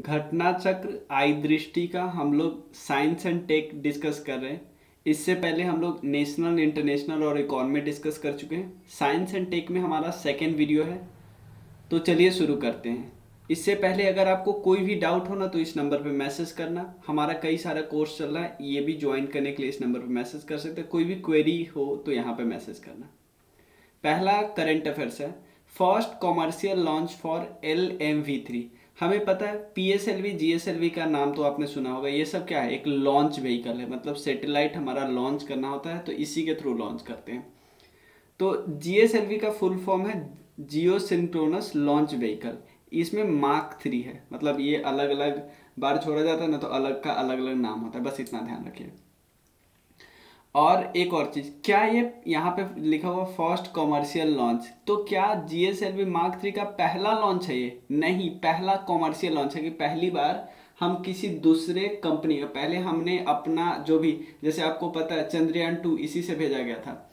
घटना चक्र आई दृष्टि का हम लोग साइंस एंड टेक डिस्कस कर रहे हैं। इससे पहले हम लोग नेशनल, इंटरनेशनल और इकोनॉमी डिस्कस कर चुके हैं। साइंस एंड टेक में हमारा सेकेंड वीडियो है, तो चलिए शुरू करते हैं। इससे पहले अगर आपको कोई भी डाउट हो ना तो इस नंबर पे मैसेज करना। हमारा कई सारा कोर्स चल रहा है, ये भी ज्वाइन करने के लिए इस नंबर पे मैसेज कर सकते हैं। कोई भी क्वेरी हो तो यहाँ पे मैसेज करना। पहला करंट अफेयर्स है, first commercial launch for LMV3। हमें पता है PSLV GSLV का नाम तो आपने सुना होगा। ये सब क्या है, एक लॉन्च व्हीकल है, मतलब सैटेलाइट हमारा लॉन्च करना होता है तो इसी के थ्रू लॉन्च करते हैं। तो GSLV का फुल फॉर्म है जियो सिंक्रोनस लॉन्च व्हीकल। इसमें मार्क 3 है, मतलब ये अलग अलग बार छोड़ा जाता है ना, तो अलग का अलग अलग नाम होता है, बस इतना ध्यान रखिए। और एक और चीज़, क्या ये यहाँ पे लिखा हुआ फर्स्ट कॉमर्शियल लॉन्च, तो क्या GSLV मार्क 3 का पहला लॉन्च है ये? नहीं, पहला कॉमर्शियल लॉन्च है कि पहली बार हम किसी दूसरे कंपनी का, पहले हमने अपना जो भी, जैसे आपको पता है चंद्रयान 2 इसी से भेजा गया था।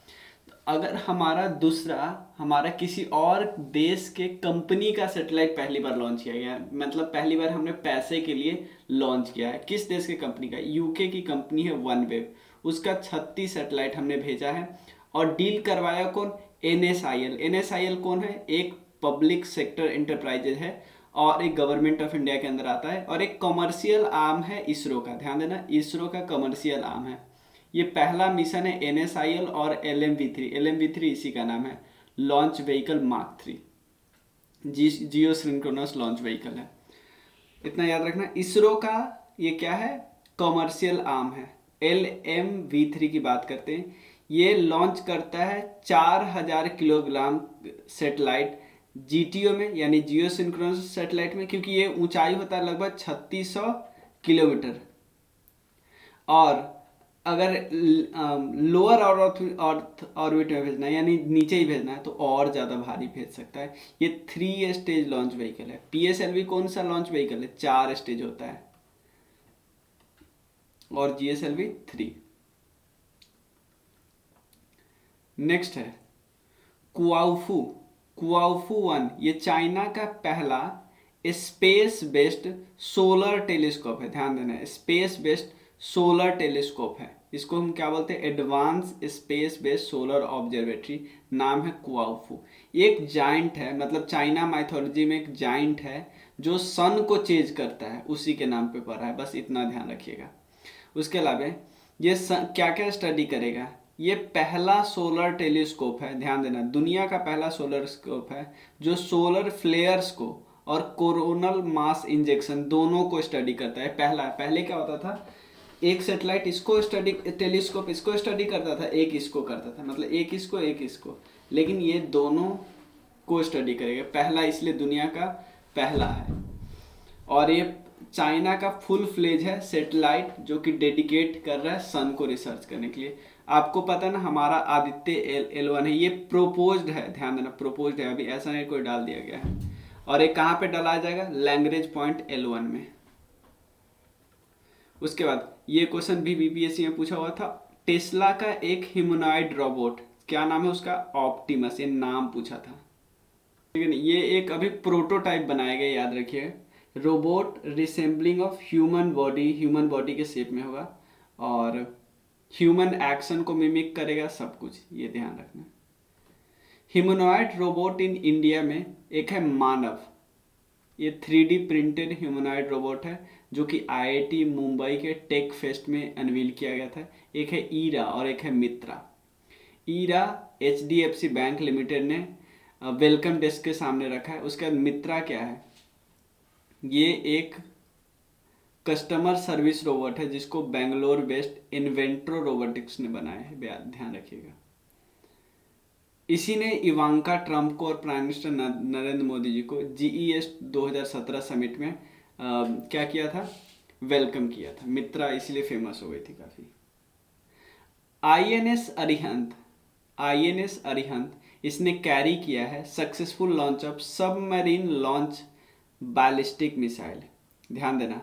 अगर हमारा दूसरा, हमारा किसी और देश के कंपनी का सैटेलाइट पहली बार लॉन्च किया गया है, मतलब पहली बार हमने पैसे के लिए लॉन्च किया है। किस देश की कंपनी का? यूके की कंपनी है वनवेव, उसका 36 सैटेलाइट हमने भेजा है। और डील करवाया कौन? NSIL। NSIL कौन है? एक पब्लिक सेक्टर एंटरप्राइजेज है और एक गवर्नमेंट ऑफ इंडिया के अंदर आता है, और एक कमर्शियल आर्म है इसरो का। ध्यान देना, इसरो का कमर्शियल आर्म है। ये पहला मिशन है NSIL और LMV3। LMV3 इसी का नाम है, लॉन्च व्हीकल मार्क 3, जियो सिंक्रोनस लॉन्च व्हीकल है। इतना याद रखना। इसरो का ये क्या है? कमर्शियल आर्म है। LMV3 की बात करते हैं, ये लॉन्च करता है 4000 किलोग्राम सेटेलाइट GTO में, यानी जियो सिंक्रोनस सेटेलाइट में, क्योंकि ये ऊंचाई होता है लगभग 3600 किलोमीटर। और अगर लोअर ऑर्बिट में भेजना है, यानी नीचे ही भेजना है, तो और ज़्यादा भारी भेज सकता है। ये 3 स्टेज लॉन्च व्हीकल है। PSLV कौन सा लॉन्च व्हीकल है? 4 स्टेज होता है, और GSLV 3। नेक्स्ट है कुआउफू। कुआउफू 1, ये चाइना का पहला स्पेस बेस्ड सोलर टेलीस्कोप है। ध्यान देना, स्पेस बेस्ड सोलर टेलीस्कोप है। इसको हम क्या बोलते हैं? Advance space based solar observatory. नाम है कुआउफू। एक जाइंट है, मतलब चाइना माइथोलॉजी में एक जाइंट है जो सन को चेज करता है, उसी के नाम पे पड़ा है, बस इतना ध्यान रखिएगा। उसके अलावा ये क्या क्या स्टडी करेगा? ये पहला सोलर टेलीस्कोप है, ध्यान देना, दुनिया का पहला सोलर स्कोप है जो सोलर फ्लेयर्स को और कोरोनल मास इंजेक्शन दोनों को स्टडी करता है। पहले क्या होता था, एक सेटेलाइट इसको स्टडी, टेलीस्कोप इसको स्टडी करता था, एक इसको करता था, मतलब एक इसको एक इसको, लेकिन ये दोनों को स्टडी करेगा। पहला इसलिए दुनिया का पहला है। और ये चाइना का फुल फ्लेज है सेटेलाइट जो कि डेडिकेट कर रहा है सन को रिसर्च करने के लिए। आपको पता है ना, हमारा आदित्य L1 है, ये प्रोपोज्ड है, ध्यान देना, प्रोपोज्ड है, अभी ऐसा नहीं कोई डाल दिया गया है। और ये कहाँ पे डलाया जाएगा? लैग्रेंज पॉइंट L1 में। उसके बाद ये क्वेश्चन भी BPSC में पूछा हुआ था, टेस्ला का एक ह्यूमनॉइड रोबोट, क्या नाम है उसका? ऑप्टिमस, ये नाम पूछा था। ठीक है ना, ये एक अभी प्रोटोटाइप बनाया गया, याद रखिए। Robot resembling of human body, human body के शेप में होगा और ह्यूमन एक्शन को मिमिक करेगा, सब कुछ ये ध्यान रखना। ह्यूमनॉइड रोबोट इन इंडिया में एक है मानव, ये 3D प्रिंटेड ह्यूमनॉइड रोबोट है जो कि IIT मुंबई के टेक फेस्ट में अनवील किया गया था। एक है ईरा और एक है मित्रा। ईरा HDFC बैंक लिमिटेड ने वेलकम डेस्क के सामने रखा है। उसके बाद मित्रा क्या है? ये एक कस्टमर सर्विस रोबोट है जिसको बेंगलोर बेस्ड इन्वेंट्रो रोबोटिक्स ने बनाया है, ध्यान रखिएगा। इसी ने इवांका ट्रंप को और प्राइम मिनिस्टर नरेंद्र मोदी जी को GES 2017 समिट में क्या किया था? वेलकम किया था। मित्रा इसलिए फेमस हो गई थी काफ़ी। INS अरिहंत इसने कैरी किया है successful launch of submarine launch ballistic missile. ध्यान देना,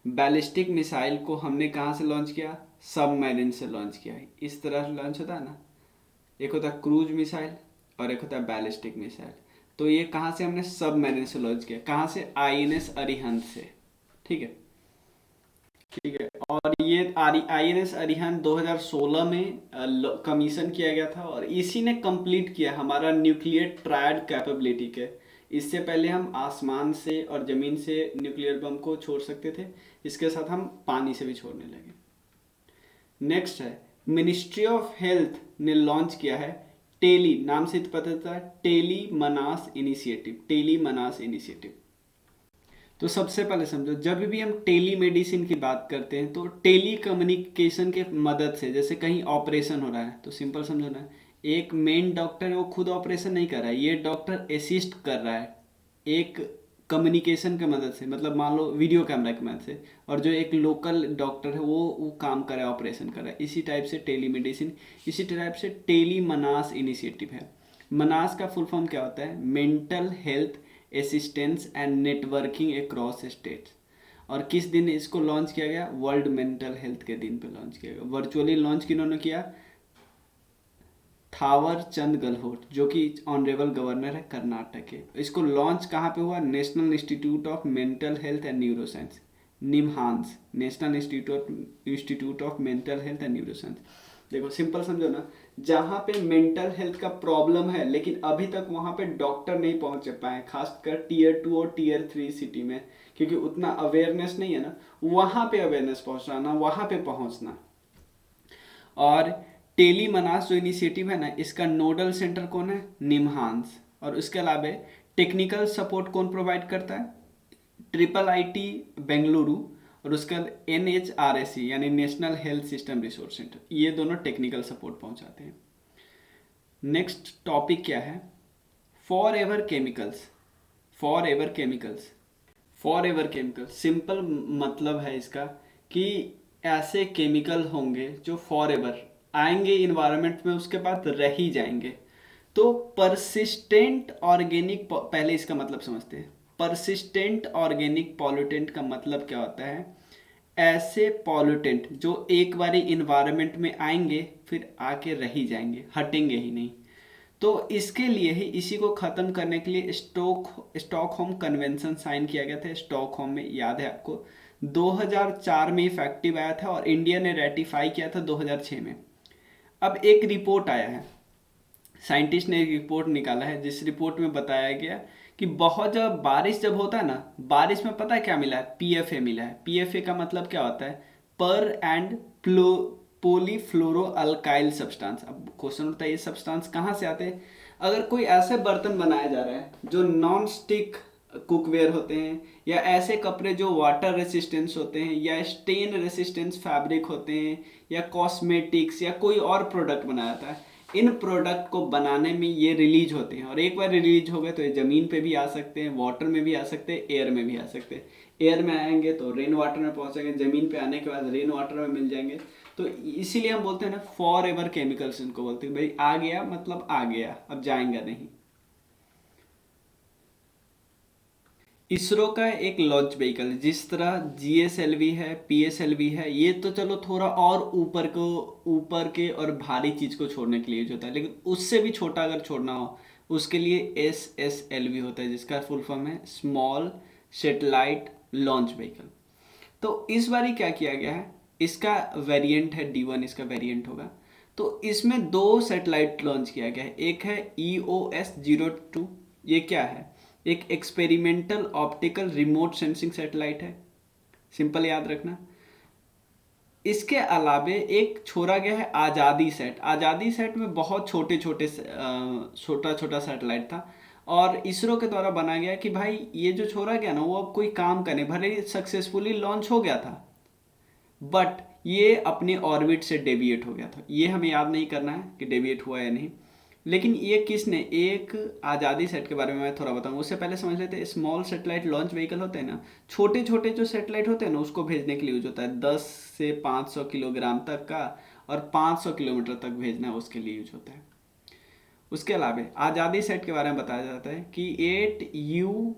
बैलिस्टिक मिसाइल को हमने कहाँ से लॉन्च किया? सबमरीन से लॉन्च किया है। इस तरह लॉन्च होता है ना, एक होता है क्रूज मिसाइल और एक होता है बैलिस्टिक मिसाइल। तो ये कहाँ से हमने? सबमरीन से लॉन्च किया। कहाँ से? INS अरिहंत से। ठीक है, ठीक है। और ये INS अरिहंत 2016 में कमीशन किया गया था और इसी ने कंप्लीट किया हमारा न्यूक्लियर ट्रायड कैपेबिलिटी के। इससे पहले हम आसमान से और ज़मीन से न्यूक्लियर बम को छोड़ सकते थे, इसके साथ हम पानी से भी छोड़ने लगे। नेक्स्ट है, मिनिस्ट्री ऑफ हेल्थ ने लॉन्च किया है टेली, नाम से पता चलता है, टेली मनास इनिशिएटिव, टेली मनास इनिशिएटिव। तो सबसे पहले समझो, जब भी हम टेली मेडिसिन की बात करते हैं तो टेली कम्युनिकेशन के मदद से, जैसे कहीं ऑपरेशन हो रहा है तो सिंपल समझो ना, एक मेन डॉक्टर है वो खुद ऑपरेशन नहीं कर रहा है, ये डॉक्टर असिस्ट कर रहा है एक कम्युनिकेशन की मदद से, मतलब मान लो वीडियो कैमरा की मदद से, और जो एक लोकल डॉक्टर है वो काम कर रहा है, ऑपरेशन कर रहा है। इसी टाइप से टेली मेडिसिन, इसी टाइप से टेली मनास इनिशिएटिव है। मनास का फुल फॉर्म क्या होता है? Mental health assistance and networking across states. और किस दिन इसको लॉन्च किया गया? वर्ल्ड मेंटल हेल्थ के दिन पे लॉन्च किया गया। वर्चुअली लॉन्च किन्होंने किया? थावर चंद गहलोत, जो कि ऑनरेबल गवर्नर है कर्नाटक के। इसको लॉन्च कहाँ पे हुआ? National institute of mental health and neuro science, NIMHANS, national institute of mental health and neuro science. देखो सिंपल समझो ना, जहाँ पे मेंटल हेल्थ का प्रॉब्लम है लेकिन अभी तक वहाँ पे डॉक्टर नहीं पहुँच पाए, खासकर Tier 2 और Tier 3 सिटी में, क्योंकि उतना अवेयरनेस नहीं है ना, वहाँ पे अवेयरनेस पहुँचाना, वहाँ पे पहुँचना। और टेली मनास जो इनिशिएटिव है ना, इसका नोडल सेंटर कौन है? निमहांस। और उसके अलावा टेक्निकल सपोर्ट कौन प्रोवाइड करता है? IIIT बेंगलुरु, और उसका NHRSC यानी national health system resource centre, ये दोनों टेक्निकल सपोर्ट पहुंचाते हैं। नेक्स्ट टॉपिक क्या है? For ever chemicals. For ever chemicals, for ever chemical simple मतलब है इसका कि ऐसे केमिकल होंगे जो फॉर एवर आएंगे इन्वायरमेंट में, उसके बाद रह ही जाएंगे। तो परसिस्टेंट ऑर्गेनिक, पहले इसका मतलब समझते हैं। परसिस्टेंट ऑर्गेनिक पॉल्यूटेंट का मतलब क्या होता है? ऐसे पॉल्यूटेंट जो एक बारी इन्वायरमेंट में आएंगे फिर आके रह ही जाएंगे, हटेंगे ही नहीं। तो इसके लिए ही, इसी को ख़त्म करने के लिए स्टॉकहोम कन्वेंशन साइन किया गया था स्टॉकहोम में, याद है आपको? 2004 में इफेक्टिव आया था और इंडिया ने रेटिफाई किया था 2006 में। अब एक रिपोर्ट आया है, साइंटिस्ट ने एक रिपोर्ट निकाला है, जिस रिपोर्ट में बताया गया कि बहुत जब बारिश जब होता है ना, बारिश में पता है क्या मिला है? PFA मिला है। PFA का मतलब क्या होता है? पर एंड पॉलीफ्लोरो अल्काइल सब्सटेंस। अब क्वेश्चन उठता है, ये सब्सटेंस कहाँ से आते हैं? अगर कोई ऐसे बर्तन बनाया जा रहा है जो नॉन स्टिक कुकवेयर होते हैं, या ऐसे कपड़े जो वाटर रेसिस्टेंस होते हैं, या स्टेन रेसिस्टेंस फैब्रिक होते हैं, या कॉस्मेटिक्स, या कोई और प्रोडक्ट बनाया जाता है, इन प्रोडक्ट को बनाने में ये रिलीज होते हैं। और एक बार रिलीज हो गए तो ये ज़मीन पे भी आ सकते हैं, वाटर में भी आ सकते हैं, एयर में भी आ सकते हैं। एयर में आएंगे तो रेन वाटर में पहुंचेंगे, ज़मीन पे आने के बाद रेन वाटर में मिल जाएंगे। तो इसीलिए हम बोलते हैं ना, फॉर एवर केमिकल्स इनको बोलते हैं। भाई आ गया मतलब आ गया, अब जाएंगा नहीं। इसरो का एक लॉन्च व्हीकल, जिस तरह GSLV है, PSLV है, ये तो चलो थोड़ा और ऊपर के और भारी चीज़ को छोड़ने के लिए यूज होता है, लेकिन उससे भी छोटा अगर छोड़ना हो उसके लिए SSLV होता है, जिसका फुल फॉर्म है स्मॉल सैटेलाइट लॉन्च व्हीकल। तो इस बारी क्या किया गया है? इसका वेरिएंट है D1, इसका वेरिएंट होगा। तो इसमें 2 सैटेलाइट लॉन्च किया गया है। एक है EOS-02, ये क्या है? एक experimental optical remote sensing satellite है, सिंपल याद रखना। इसके अलावे एक छोड़ा गया है आज़ादी सेट। आज़ादी सेट में बहुत छोटा छोटा सैटेलाइट था, और इसरो के द्वारा बनाया गया कि भाई ये जो छोड़ा गया ना, वो अब कोई काम करे, भले ही सक्सेसफुली लॉन्च हो गया था बट ये अपने ऑर्बिट से डेविएट हो गया था। ये हमें याद नहीं करना है कि डेविएट हुआ या नहीं, लेकिन ये किसने, एक आज़ादी सेट के बारे में मैं थोड़ा बताऊंगा। उससे पहले समझ लेते हैं, स्मॉल सैटेलाइट लॉन्च व्हीकल होते हैं ना, छोटे छोटे जो सैटेलाइट होते हैं ना, उसको भेजने के लिए यूज होता है। 10 से 500 किलोग्राम तक का, और 500 किलोमीटर तक भेजना है, उसके लिए यूज होता है। उसके अलावा आज़ादी सेट के बारे में बताया जाता है कि 8U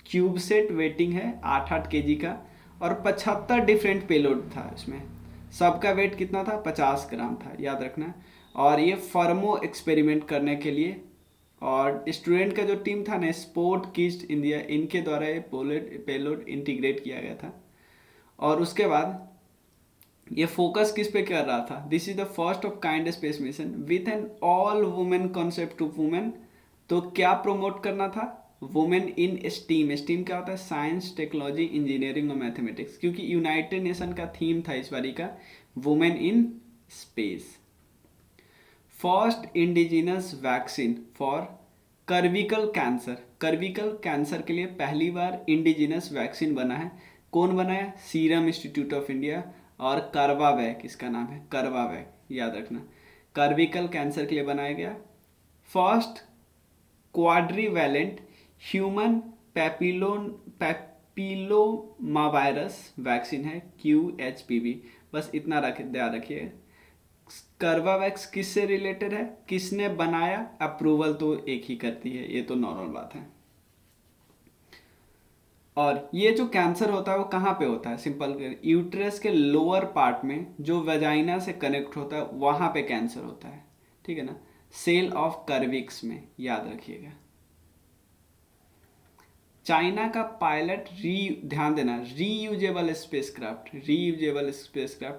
क्यूबसेट वेटिंग है 8-8 kg का, और 75 डिफरेंट पेलोड था इसमें। सबका वेट कितना था? 50 ग्राम था, याद रखना। और ये फर्मो एक्सपेरिमेंट करने के लिए और स्टूडेंट का जो टीम था ना, स्पोर्ट किड्स इंडिया, इनके द्वारा ये पेलोड इंटीग्रेट किया गया था। और उसके बाद ये फोकस किस पे कर रहा था, this is the first of kind space mission with an all women concept to women. तो क्या प्रमोट करना था, वुमेन इन स्टीम। स्टीम क्या होता है, साइंस टेक्नोलॉजी इंजीनियरिंग और मैथमेटिक्स, क्योंकि यूनाइटेड नेशन का थीम था इस बारी का women in space. First indigenous vaccine for cervical cancer. Cervical cancer के लिए पहली बार इंडिजिनस वैक्सीन बना है। कौन बनाया, सीरम इंस्टीट्यूट ऑफ इंडिया और कार्बावैक, इसका नाम है कार्बावैक, याद रखना। कर्विकल कैंसर के लिए बनाया गया। फर्स्ट क्वाड्रीवैलेंट ह्यूमन पैपिलोमावायरस वैक्सीन है QHPV। बस इतना ध्यान रखिए। कर्वावैक्स किससे रिलेटेड है, किसने बनाया, अप्रूवल तो एक ही करती है, ये तो नॉर्मल बात है। और ये जो कैंसर होता है वो कहाँ पे होता है, सिंपल, यूट्रस के लोअर पार्ट में जो वेजाइना से कनेक्ट होता है वहाँ पे कैंसर होता है, ठीक है ना, सेल ऑफ कर्विक्स में, याद रखिएगा। चाइना का पायलट ध्यान देना, रीयूजेबल स्पेसक्राफ्ट,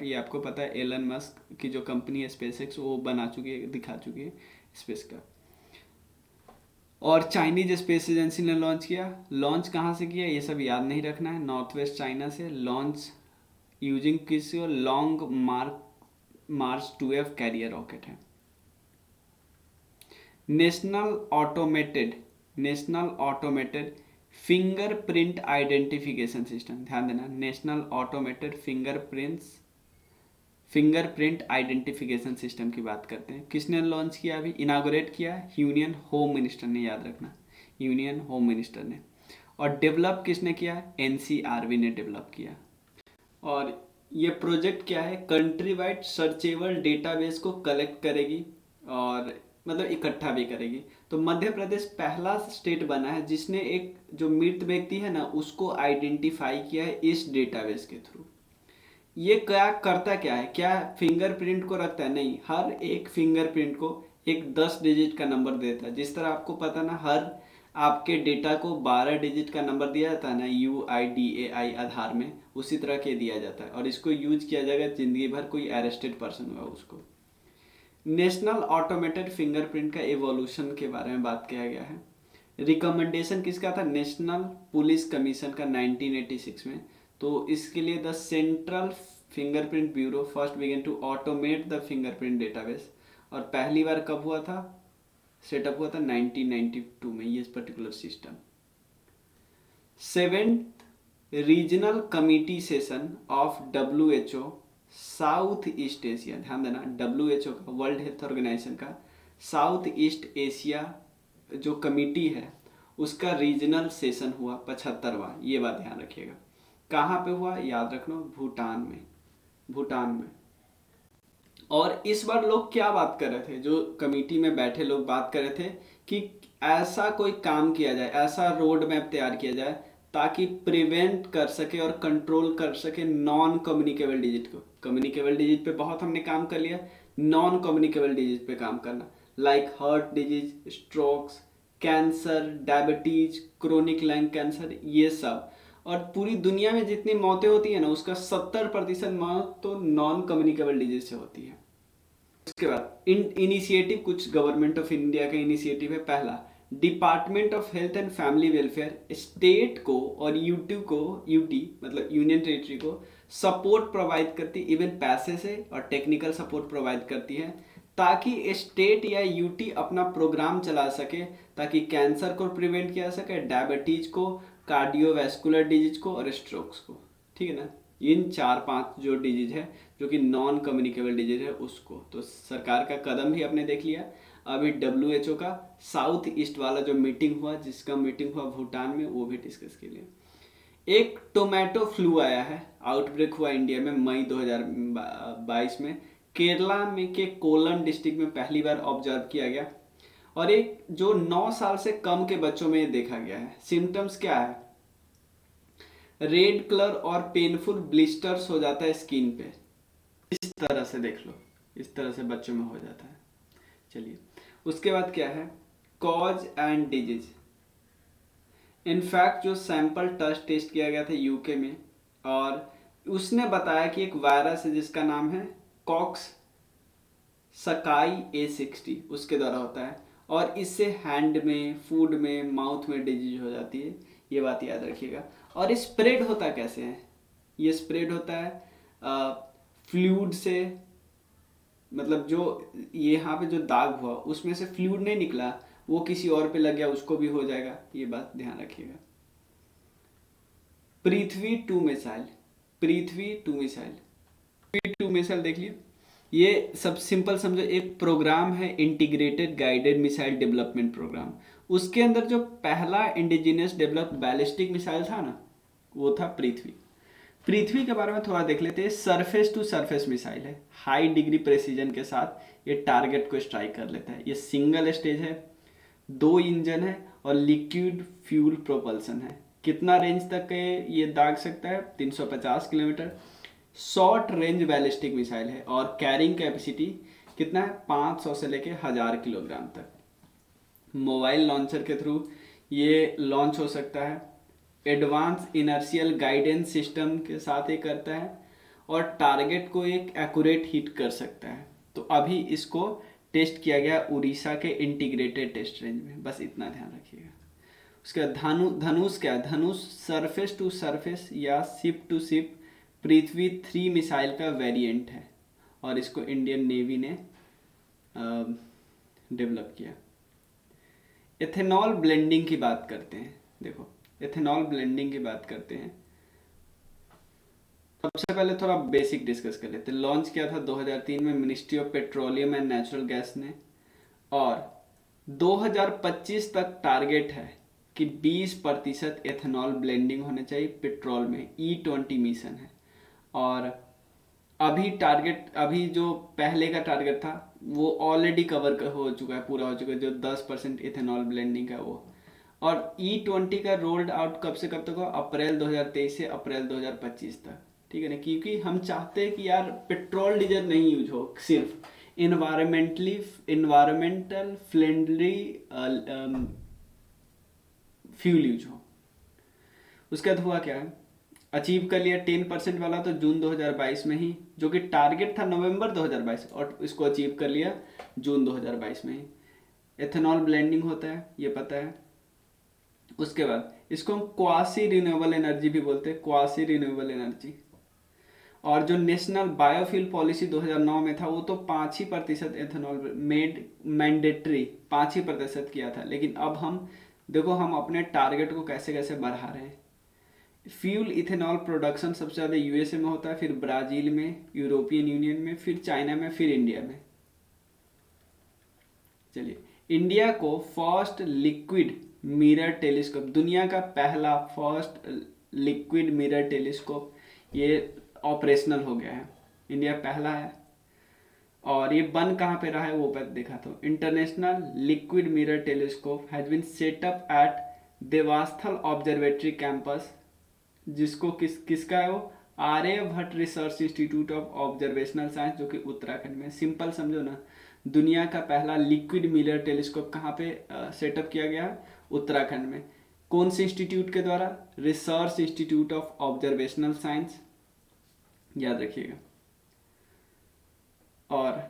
ये आपको पता है एलन मस्क की जो कंपनी है स्पेसएक्स, वो बना चुकी है, दिखा चुकी है स्पेसक्राफ्ट। और चाइनीज स्पेस एजेंसी ने लॉन्च किया। लॉन्च कहाँ से किया ये सब याद नहीं रखना है, नॉर्थ वेस्ट चाइना से। लॉन्च यूजिंग किस, लॉन्ग मार्च 2F कैरियर रॉकेट है। National automated fingerprint identification system, ध्यान देना, national automated fingerprint identification system की बात करते हैं। किसने लॉन्च किया, अभी इनागोरेट किया, यूनियन होम मिनिस्टर ने, याद रखना, यूनियन होम मिनिस्टर ने। और डेवलप किसने किया, NCRB ने डेवलप किया। और ये प्रोजेक्ट क्या है, कंट्री वाइड सर्चेबल डेटाबेस को कलेक्ट करेगी और मतलब इकट्ठा भी करेगी। तो मध्य प्रदेश पहला स्टेट बना है जिसने एक जो मृत व्यक्ति है ना उसको आइडेंटिफाई किया है इस डेटाबेस के थ्रू। ये क्या करता, क्या है, क्या फिंगरप्रिंट को रखता है, नहीं, हर एक फिंगरप्रिंट को एक 10 डिजिट का नंबर देता है। जिस तरह आपको पता ना, हर आपके डेटा को 12 डिजिट का नंबर दिया जाता है ना UIDAI आधार में, उसी तरह के दिया जाता है। और इसको यूज किया जाएगा जिंदगी भर, कोई अरेस्टेड पर्सन हुआ उसको। नेशनल ऑटोमेटेड फिंगरप्रिंट का एवोल्यूशन के बारे में बात किया गया है। रिकमेंडेशन किसका था, नेशनल पुलिस कमीशन का 1986 में। तो इसके लिए the central fingerprint bureau first began to automate the fingerprint database. और पहली बार कब हुआ था, सेटअप हुआ था 1992 में ये particular system. 7th regional committee session of WHO south east Asia, ध्यान देना, WHO का, वर्ल्ड हेल्थ ऑर्गेनाइजेशन का साउथ ईस्ट एशिया जो कमिटी है उसका रीजनल सेशन हुआ 75वां, ये बात ध्यान रखिएगा। कहाँ पे हुआ, याद रखना, भूटान में। और इस बार लोग क्या बात कर रहे थे, जो कमिटी में बैठे लोग बात कर रहे थे कि ऐसा कोई काम किया जाए, ऐसा रोड मैप तैयार किया जाए ताकि प्रिवेंट कर सके और कंट्रोल कर सके नॉन कम्युनिकेबल डिजीज को। कम्युनिकेबल डिजीज पे बहुत हमने काम कर लिया, नॉन कम्युनिकेबल डिजीज पे काम करना, like heart disease, strokes, cancer, diabetes, chronic lung cancer, ये सब। और पूरी दुनिया में जितनी मौतें होती है ना उसका 70% मौत तो नॉन कम्युनिकेबल डिजीज से होती है। उसके बाद इनिशिएटिव, कुछ गवर्नमेंट ऑफ इंडिया का इनिशिएटिव है। पहला, department of health and family welfare state को और यूटी मतलब यूनियन टेरिटरी को सपोर्ट प्रोवाइड करती, इवन पैसे से और टेक्निकल सपोर्ट प्रोवाइड करती है ताकि स्टेट या यूटी अपना प्रोग्राम चला सके, ताकि कैंसर को प्रिवेंट किया जा सके, डायबिटीज को, कार्डियोवैस्कुलर डिजीज को और स्ट्रोक्स को, ठीक है ना। इन 4-5 जो डिजीज है जो कि नॉन कम्युनिकेबल डिजीज है उसको। तो सरकार का कदम भी आपने देख लिया। अभी WHO का साउथ ईस्ट वाला जो मीटिंग हुआ, जिसका मीटिंग हुआ भूटान में, वो भी डिस्कस के लिए। एक टोमेटो फ्लू आया है, आउटब्रेक हुआ इंडिया में मई 2022 में, केरला में के कोलन डिस्ट्रिक्ट में पहली बार ऑब्जर्व किया गया। और एक जो 9 साल से कम के बच्चों में देखा गया है। सिम्टम्स क्या है, रेड कलर और पेनफुल ब्लिस्टर्स हो जाता है स्किन पे, इस तरह से देख लो, इस तरह से बच्चों में हो जाता है। चलिए, उसके बाद क्या है, कॉज एंड डिजीज। इनफैक्ट जो सैंपल टेस्ट किया गया था यूके में, और उसने बताया कि एक वायरस है जिसका नाम है कॉक्स सकाई A60, उसके द्वारा होता है, और इससे हैंड में, फूड में, माउथ में डिजीज हो जाती है। ये बात याद रखिएगा। और ये स्प्रेड होता कैसे है? ये स्प्रेड होता है फ्लूइड से, मतलब जो यहाँ पे जो दाग हुआ उसमें से फ्लूइड नहीं निकला, वो किसी और पे लग गया, उसको भी हो जाएगा। ये बात ध्यान रखिएगा। Prithvi 2 missile, Prithvi 2 missile, P2 missile देख लिए। ये सब सिंपल समझो, एक प्रोग्राम है, integrated guided missile development programme. उसके अंदर जो पहला इंडिजिनियस डेवलप बैलिस्टिक मिसाइल था ना, वो था पृथ्वी। पृथ्वी के बारे में थोड़ा देख लेते हैं। सरफेस टू सरफेस मिसाइल है, हाई डिग्री प्रेसिजन के साथ ये टारगेट को स्ट्राइक कर लेता है। ये सिंगल स्टेज है, 2 इंजन है और लिक्विड फ्यूल प्रोपल्सन है। कितना रेंज तक के ये दाग सकता है? 350 kilometre. Short range ballistic missile है और कैरिंग कैपेसिटी कितना है? 500 से लेके 1000 किलोग्राम तक। मोबाइल लॉन्चर के थ्रू ये लॉन्च हो सकता है। एडवांस इनर्शियल गाइडेंस सिस्टम के साथ ये करता है और टारगेट को एक एक्यूरेट हिट कर सकता है। तो अभी इसको टेस्ट किया गया उड़ीसा के इंटीग्रेटेड टेस्ट रेंज में, बस इतना ध्यान रखिएगा। उसका धनुष क्या है? धनुष सरफेस टू सरफेस या ship to ship Prithvi 3 missile का वेरिएंट है और इसको इंडियन नेवी ने डेवलप किया। एथेनॉल ब्लेंडिंग की बात करते हैं। देखो, एथेनॉल ब्लेंडिंग की बात करते हैं। सबसे पहले थोड़ा बेसिक डिस्कस कर लेते हैं। लॉन्च किया था 2003 में ministry of petroleum and natural gas ने, और 2025 तक टारगेट है कि 20% एथेनॉल ब्लेंडिंग होने चाहिए पेट्रोल में। E20 मिशन है। और अभी जो पहले का टारगेट था वो ऑलरेडी कवर हो चुका है, पूरा हो चुका है, जो 10% इथेनॉल ब्लेंडिंग का वो। और E20 का रोल्ड आउट कब से कब तक हो? अप्रैल 2023 से अप्रैल 2025 तक, ठीक है ना। क्योंकि हम चाहते हैं कि यार पेट्रोल डीजल नहीं यूज हो, सिर्फ इन्वायरमेंटल फ्रेंडली फ्यूल यूज हो। उसके बाद हुआ क्या है? अचीव कर लिया 10% वाला तो जून 2022 में ही, जो कि टारगेट था नवंबर 2022, और इसको अचीव कर लिया जून 2022 में ही। एथेनॉल ब्लेंडिंग होता है, ये पता है। उसके बाद इसको हम क्वासी रिन्यूएबल एनर्जी भी बोलते हैं, क्वासी रिन्यूएबल एनर्जी। और जो नेशनल बायोफ्यूल पॉलिसी 2009 में था, वो तो 5% एथेनॉल मैंडेटरी 5% किया था। लेकिन अब हम देखो, हम अपने टारगेट को कैसे कैसे बढ़ा रहे हैं। फ्यूल इथेनॉल प्रोडक्शन सबसे ज़्यादा USA में होता है, फिर ब्राज़ील में, यूरोपियन यूनियन में, फिर चाइना में, फिर इंडिया में। चलिए, इंडिया को फर्स्ट लिक्विड मिरर टेलीस्कोप, दुनिया का पहला फर्स्ट लिक्विड मिरर टेलीस्कोप ये ऑपरेशनल हो गया है। इंडिया पहला है। और ये बन कहाँ पे रहा है वो पर देखा तो, international liquid mirror telescope has been set up at Devasthal observatory campus, जिसको किसका है वो? Aryabhatta research institute of observational science, जो कि उत्तराखंड में। सिंपल समझो ना, दुनिया का पहला लिक्विड मिरर टेलीस्कोप कहाँ पे सेटअप किया गया है? उत्तराखंड में। कौन से इंस्टीट्यूट के द्वारा? Research institute of observational science, याद रखिएगा। और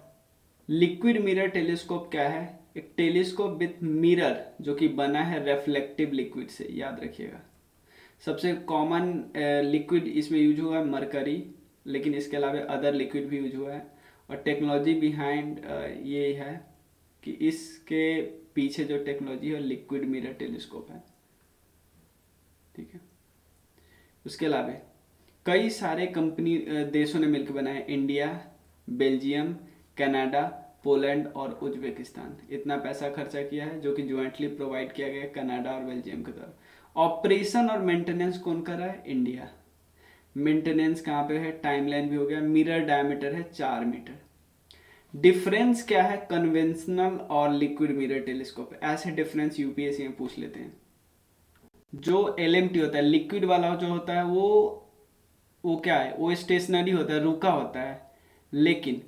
लिक्विड मिरर टेलीस्कोप क्या है? एक टेलीस्कोप विथ मिरर जो कि बना है रिफ्लेक्टिव लिक्विड से, याद रखिएगा। सबसे कॉमन लिक्विड इसमें यूज हुआ है मरकरी, लेकिन इसके अलावा अदर लिक्विड भी यूज हुआ है। और टेक्नोलॉजी बिहाइंड ये है कि इसके पीछे जो टेक्नोलॉजी है लिक्विड मिरर टेलीस्कोप है, ठीक है। उसके अलावा कई सारे कंपनी देशों ने मिलकर बनाए, इंडिया, बेल्जियम, कनाडा, पोलैंड और उज्बेकिस्तान। इतना पैसा खर्चा किया है, जो कि ज्वाइंटली प्रोवाइड किया गया कनाडा और बेल्जियम के द्वारा। ऑपरेशन और मेंटेनेंस कौन कर रहा है? इंडिया। मेंटेनेंस कहाँ पे है? टाइमलाइन भी हो गया। मिरर डायमीटर है 4 मीटर। डिफरेंस क्या है कन्वेंशनल और लिक्विड मिरर टेलीस्कोप? ऐसे डिफरेंस यूपीएससी में पूछ लेते हैं। जो LMT होता है, लिक्विड वाला जो होता है, वो क्या है? वो स्टेशनरी होता है, रुका होता है। लेकिन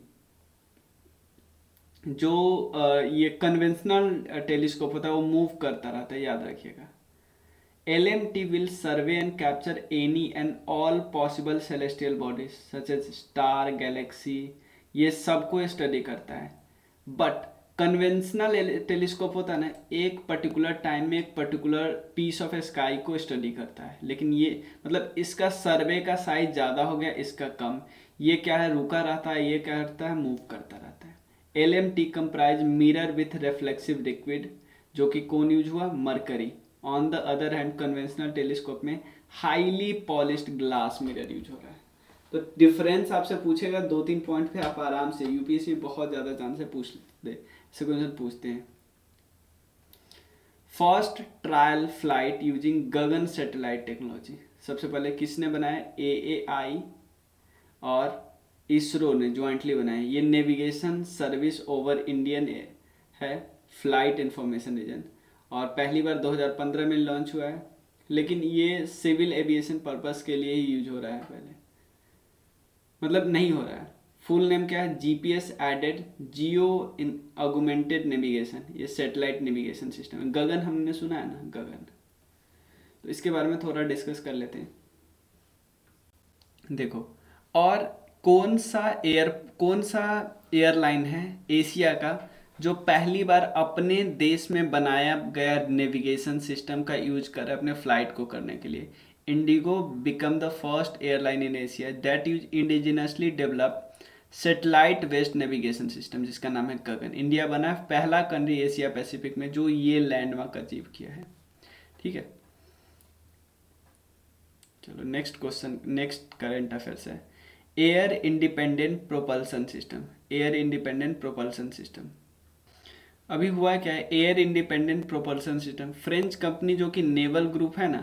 जो ये कन्वेंशनल टेलीस्कोप होता है वो मूव करता रहता है, याद रखिएगा। LMT will survey and capture any and all possible celestial bodies such as star, galaxy, ये सबको स्टडी करता है। बट कन्वेंशनल टेलीस्कोप होता है ना, एक पर्टिकुलर टाइम में एक पर्टिकुलर पीस ऑफ स्काई को स्टडी करता है, लेकिन ये मतलब इसका सर्वे का साइज ज़्यादा हो गया, इसका कम। ये क्या है, रुका रहता है, ये क्या करता है, मूव करता रहता है। LMT comprise mirror with reflexive liquid, जो कि कौन यूज हुआ, mercury. On the other hand conventional telescope में highly polished glass mirror use हो रहा है। तो डिफरेंस आपसे पूछेगा 2-3 पॉइंट पे, आप आराम से, यूपीएससी बहुत ज़्यादा चांस है पूछ दे, ऐसे क्वेश्चन पूछते हैं। फर्स्ट ट्रायल फ्लाइट यूजिंग गगन सैटेलाइट टेक्नोलॉजी, सबसे पहले किसने बनाया, AAI और इसरो ने ज्वाइंटली बनाया। ये नेविगेशन सर्विस ओवर इंडियन है, फ्लाइट इंफॉर्मेशन रीजन, और पहली बार 2015 में लॉन्च हुआ है, लेकिन ये सिविल एविएशन पर्पस के लिए ही यूज हो रहा है पहले, मतलब नहीं हो रहा है। फुल नेम क्या है, GPS एडेड जियो इन ऑगमेंटेड नेविगेशन, ये सैटेलाइट नेविगेशन सिस्टम है। गगन हमने सुना है ना, गगन, तो इसके बारे में थोड़ा डिस्कस कर लेते हैं। देखो, और कौन सा एयरलाइन है एशिया का जो पहली बार अपने देश में बनाया गया नेविगेशन सिस्टम का यूज कर रहा है अपने फ्लाइट को करने के लिए। Indigo become the first airline in Asia that use indigenously develop satellite based navigation system, जिसका नाम है गगन। इंडिया बना पहला कंट्री एशिया पैसिफिक में जो ये लैंडमार्क अचीव किया है। ठीक है, चलो next question, next current affairs है air independent propulsion system. Air independent propulsion system अभी हुआ क्या है, air independent propulsion system, French company जो कि नेवल ग्रुप है ना,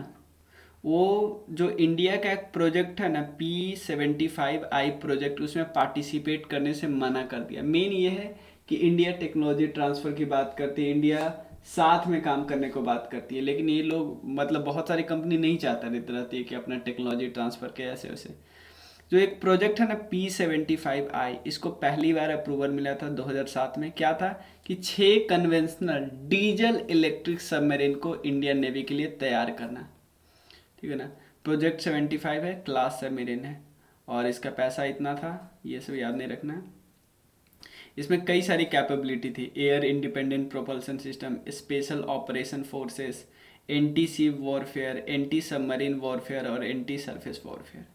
वो जो इंडिया का एक प्रोजेक्ट है ना P75I प्रोजेक्ट, उसमें पार्टिसिपेट करने से मना कर दिया। मेन ये है कि इंडिया टेक्नोलॉजी ट्रांसफ़र की बात करती है, इंडिया साथ में काम करने को बात करती है, लेकिन ये लोग मतलब बहुत सारी कंपनी नहीं चाहता रहती है कि अपना टेक्नोलॉजी ट्रांसफ़र के ऐसे वैसे। जो एक प्रोजेक्ट है ना P75I, इसको पहली बार अप्रूवल मिला था 2007 में। क्या था कि 6 कन्वेंशनल डीजल इलेक्ट्रिक सबमरीन को इंडियन नेवी के लिए तैयार करना, ठीक है ना। प्रोजेक्ट 75 है, क्लास सबमरीन है, और इसका पैसा इतना था, ये सब याद नहीं रखना है। इसमें कई सारी कैपेबिलिटी थी, air independent propulsion system, special operation forces, anti sea warfare, anti submarine warfare और एंटी सरफेस वॉरफेयर।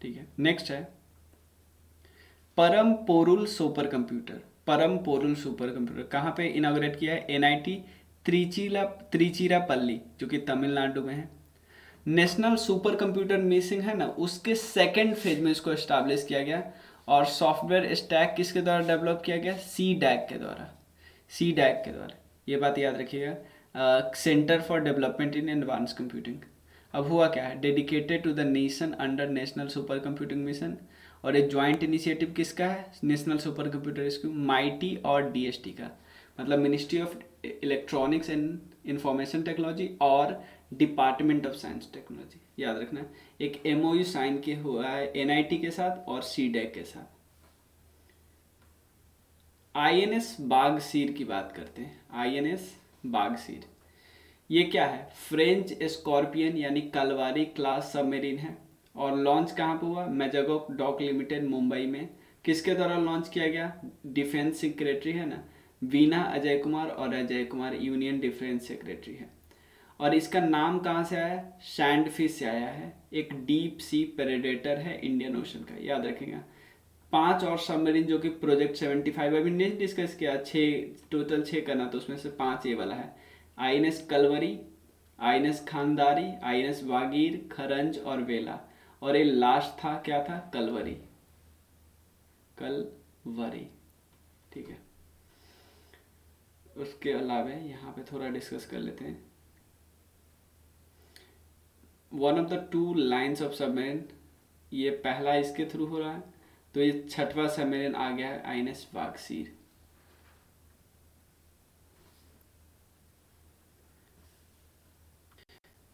ठीक है, नेक्स्ट है परम पोरुल सुपर कंप्यूटर। परम पोरुल सुपर कंप्यूटर कहाँ पे इनाग्रेट किया है, NIT त्रिचिरापल्ली, जो कि तमिलनाडु में है। नेशनल सुपर कंप्यूटर मिशन है ना, उसके सेकेंड फेज में इसको एस्टैब्लिश किया गया, और सॉफ्टवेयर स्टैक किसके द्वारा डेवलप किया गया, CDAC के द्वारा। CDAC के द्वारा, ये बात याद रखिएगा, centre for development in advance computing. अब हुआ क्या है, डेडिकेटेड टू द नेशन अंडर नेशनल सुपर कंप्यूटिंग मिशन, और एक ज्वाइंट इनिशिएटिव किसका है, national super computer school MIT और DST का, मतलब ministry of electronics and information technology और डिपार्टमेंट ऑफ साइंस टेक्नोलॉजी। याद रखना, एक MOU साइन किया हुआ है NIT के साथ और CDAC के साथ। INS बागसीर की बात करते हैं, INS बागसीर, ये क्या है, फ्रेंच स्कॉर्पियन यानी कलवारी क्लास सबमरीन है, और लॉन्च कहाँ पे हुआ, मेजागो डॉक लिमिटेड मुंबई में। किसके द्वारा लॉन्च किया गया, डिफेंस सेक्रेटरी है ना, वीना अजय कुमार और Ajay Kumar union defence secretary है। और इसका नाम कहाँ से आया, सैंड फिश से आया है, एक डीप सी प्रेडेटर है इंडियन ओशन का, याद रखेगा। 5 और सबमरीन जो कि प्रोजेक्ट 75 अभी नहीं डिस्कस किया, 6 टोटल 6 करना, तो उसमें से 5 ये वाला है, INS Kalvari, INS खानदारी, INS Vagir, Karanj और वेला, और ये लास्ट था क्या था, कलवरी, कलवरी। ठीक है, उसके अलावा यहाँ पे थोड़ा डिस्कस कर लेते हैं। One of the 2 lines of submarine, ये पहला इसके थ्रू हो रहा है, तो ये 6वां सबमरीन आ गया है INS Vagsheer.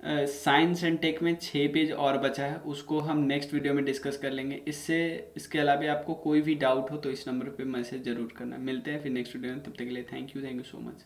Science and take में 6 पेज और बचा है, उसको हम नेक्स्ट वीडियो में डिस्कस कर लेंगे। इसके अलावा आपको कोई भी डाउट हो तो इस नंबर पे मैसेज ज़रूर करना। मिलते हैं फिर नेक्स्ट वीडियो में, तब तक के लिए थैंक यू सो मच।